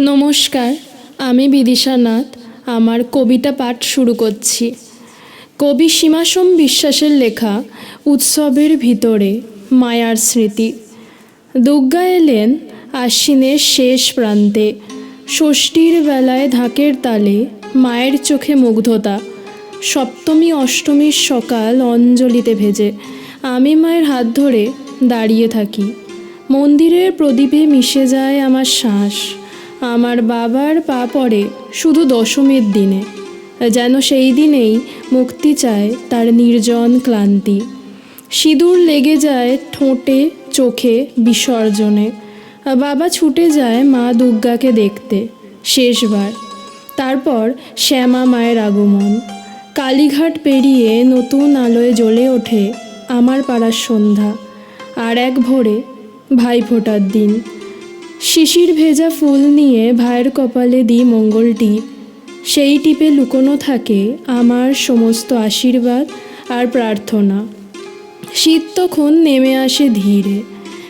নমস্কার, আমি বিদিশা নাথ আমার কবিতা পাঠ শুরু করছি। কবি সীমাসোম বিশ্বাসের লেখা উৎসবের ভিতরে মায়ার স্মৃতি। দুর্গা এলেন আশ্বিনের শেষ প্রান্তে, ষষ্ঠীর বেলায় ঢাকের তালে মায়ের চোখে মুগ্ধতা। সপ্তমী অষ্টমীর সকাল অঞ্জলিতে ভেজে আমি মায়ের হাত ধরে দাঁড়িয়ে থাকি। মন্দিরের প্রদীপে মিশে যায় আমার শ্বাস। আমার বাবার পা পড়ে শুধু দশমীর দিনে, যেন সেই দিনেই মুক্তি চায় তার নির্জন ক্লান্তি। সিঁদুর লেগে যায় ঠোঁটে চোখে বিসর্জনে। বাবা ছুটে যায় মা দুর্গাকে দেখতে শেষবার। তারপর শ্যামা মায়ের আগমন। কালীঘাট পেরিয়ে নতুন আলোয় জ্বলে ওঠে আমার পাড়ার সন্ধ্যা। আর এক ভোরে ভাইফোঁটার দিন, শিশির ভেজা ফুল নিয়ে ভাইয়ের কপালে দিই মঙ্গল টিপ। সেই টিপে লুকোনো থাকে আমার সমস্ত আশীর্বাদ আর প্রার্থনা। শীত তখন নেমে আসে ধীরে,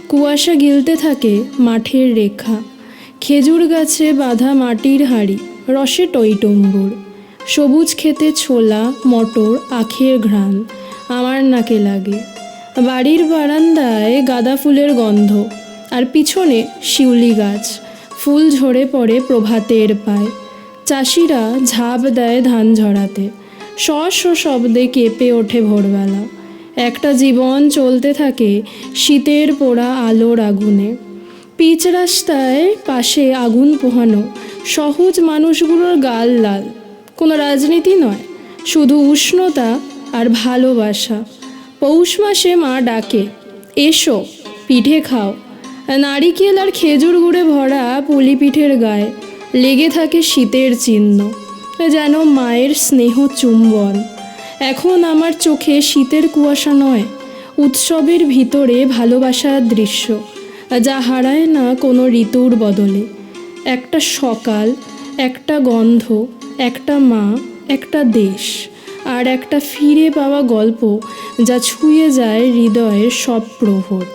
কুয়াশা গিলতে থাকে মাঠের রেখা। খেজুর গাছে বাঁধা মাটির হাঁড়ি রসে টইটম্বুর। সবুজ খেতে ছোলা মটর আখের ঘ্রাণ আমার নাকে লাগে। বাড়ির বারান্দায় গাঁদা ফুলের গন্ধ, আর পিছনে শিউলি গাছ। ফুল ঝরে পড়ে প্রভাতের পায়। চাষিরা ঝাঁপ দেয় ধান ঝরাতে। শস্য শব্দে কেঁপে ওঠে ভোরবেলা। একটা জীবন চলতে থাকে শীতের পোড়া আলোর আগুনে। পিচ রাস্তায় পাশে আগুন পোহানো সহজ মানুষগুলোর গাল লাল। কোনো রাজনীতি নয়, শুধু উষ্ণতা আর ভালোবাসা। পৌষ মাসে মা ডাকে, এসো পিঠে খাও। নারিকেল আর খেজুর গুড়ে ভরা পুলি পিঠের গায়ে লেগে থাকে শীতের চিহ্ন, যেন মায়ের স্নেহ চুম্বন। এখন আমার চোখে শীতের কুয়াশা নয়, উৎসবের ভিতরে ভালোবাসার দৃশ্য, যা হারায় না কোনো ঋতুর বদলে। একটা সকাল, একটা গন্ধ, একটা মা, একটা দেশ, আর একটা ফিরে পাওয়া গল্প যা ছুঁয়ে যায় হৃদয়ের সব প্রহর।